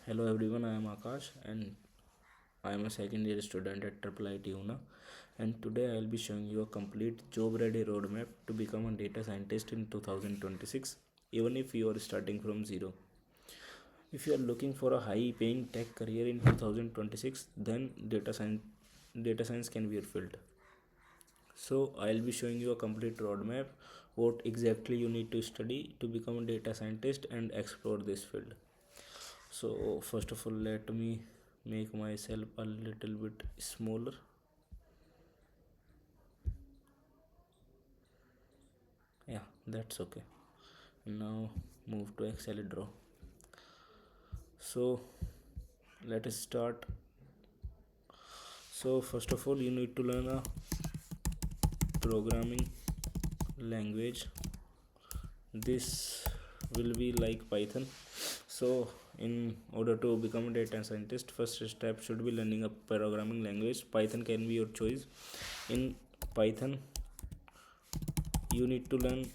Hello everyone, I am Akash and I am a second year student at IIIT UNA, and today I will be showing you a complete job ready roadmap to become a data scientist in 2026, even if you are starting from zero. If you are looking for a high paying tech career in 2026, then data science can be your field. So I'll be showing you a complete roadmap what exactly you need to study to become a data scientist and explore this field. So first of all, let me make myself a little bit smaller. Yeah, that's okay. Now move to Excel draw. So let us start. So first of all, you need to learn a programming language. This will be like Python. So in order to become a data scientist, first step should be learning a programming language. Python can be your choice. In Python, you need to learn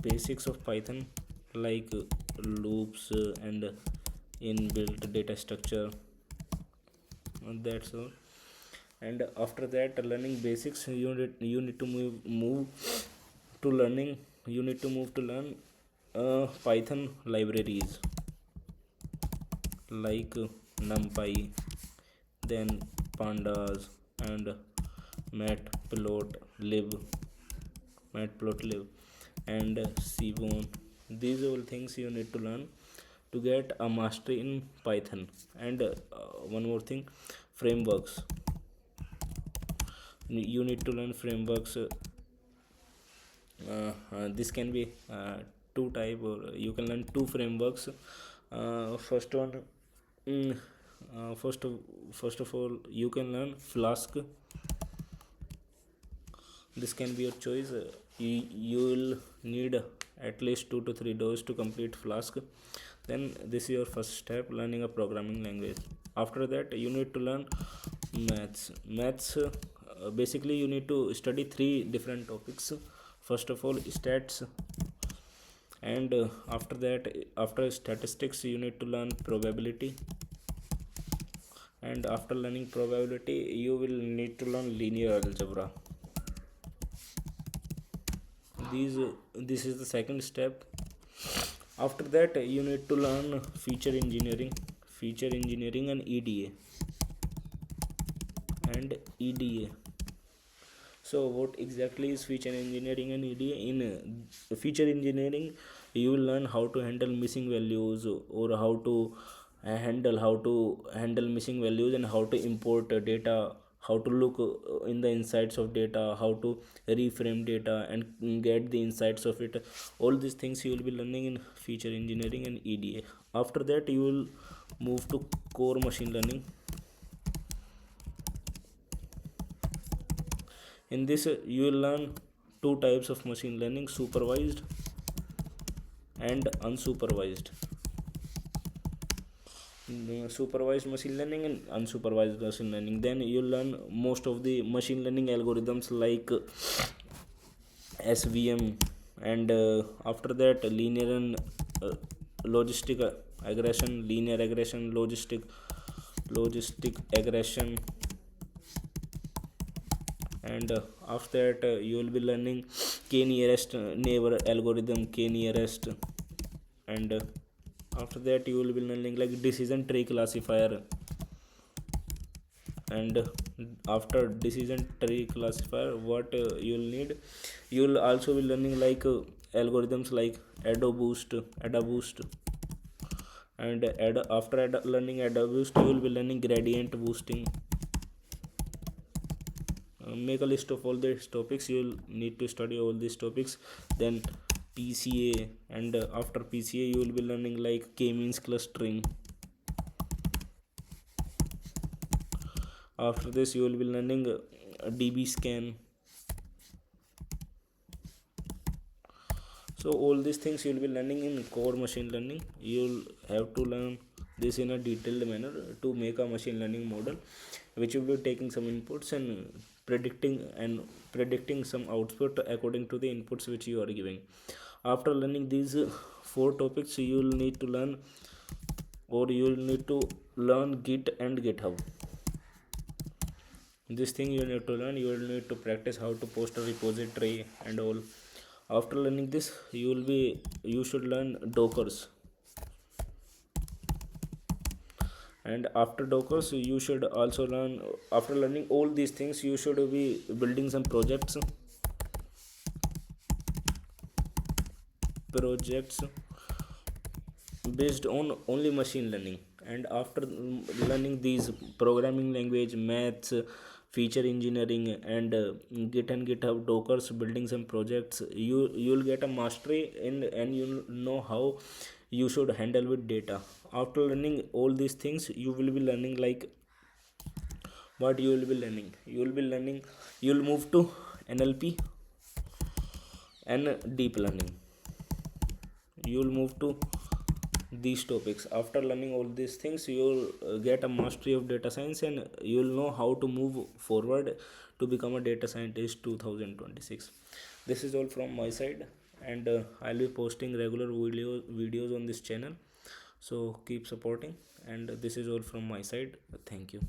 basics of Python like loops and inbuilt data structure, and that's all. And after that, learning basics, you need to move to learning you need to move to learn Python libraries like NumPy, then pandas and matplotlib matplotlib and Seaborn. These all things you need to learn to get a mastery in Python. And one more thing, frameworks. You need to learn frameworks. This can be two type, or you can learn two frameworks. First one, mm, uh, first of first of all, you can learn Flask. This can be your choice. You will need at least 2 to 3 days to complete Flask. Then this is your first step, learning a programming language. After that, you need to learn maths. Basically, you need to study three different topics. First of all, stats, and after that, after statistics, you need to learn probability, and after learning probability, you will need to learn linear algebra. This is the second step. After that, you need to learn feature engineering and EDA. So what exactly is feature engineering and EDA? In feature engineering, you will learn how to handle missing values, or how to handle missing values, and how to import data, how to look in the insights of data, how to reframe data and get the insights of it. All these things you will be learning in feature engineering and EDA. After that, you will move to core machine learning. In this, you will learn two types of machine learning: supervised and unsupervised. Supervised machine learning and unsupervised machine learning. Then you learn most of the machine learning algorithms like SVM, and after that, linear and uh, logistic linear aggression, logistic aggression, and after that, you will be learning k nearest neighbor algorithm, k nearest, and after that, you will be learning like decision tree classifier, and after decision tree classifier, what you will also be learning like algorithms like adaboost, and after learning adaboost, you will be learning gradient boosting. Make a list of all these topics. You will need to study all these topics. Then PCA, and after PCA, you will be learning like k-means clustering. After this, you will be learning DB scan. So all these things you will be learning in core machine learning. You will have to learn this in a detailed manner to make a machine learning model, which will be taking some inputs and predicting some output according to the inputs which you are giving. After learning these four topics, you will need to learn or you will need to learn Git and GitHub. This thing you need to learn. You will need to practice how to post a repository and all. After learning this, you should learn Dockers. And after Dockers, you should also learn, after learning all these things, you should be building some projects based on only machine learning. And after learning these programming language, maths, feature engineering, and Git and GitHub, Dockers, building some projects, you'll get a mastery in, and you'll know how you should handle with data. After learning all these things, you will be learning like, what you will be learning, you'll move to NLP and deep learning. You'll move to these topics. After learning all these things, you'll get a mastery of data science, and you'll know how to move forward to become a data scientist 2026. This is all from my side, and I'll be posting regular videos on this channel, so keep supporting. And this is all from my side. Thank you.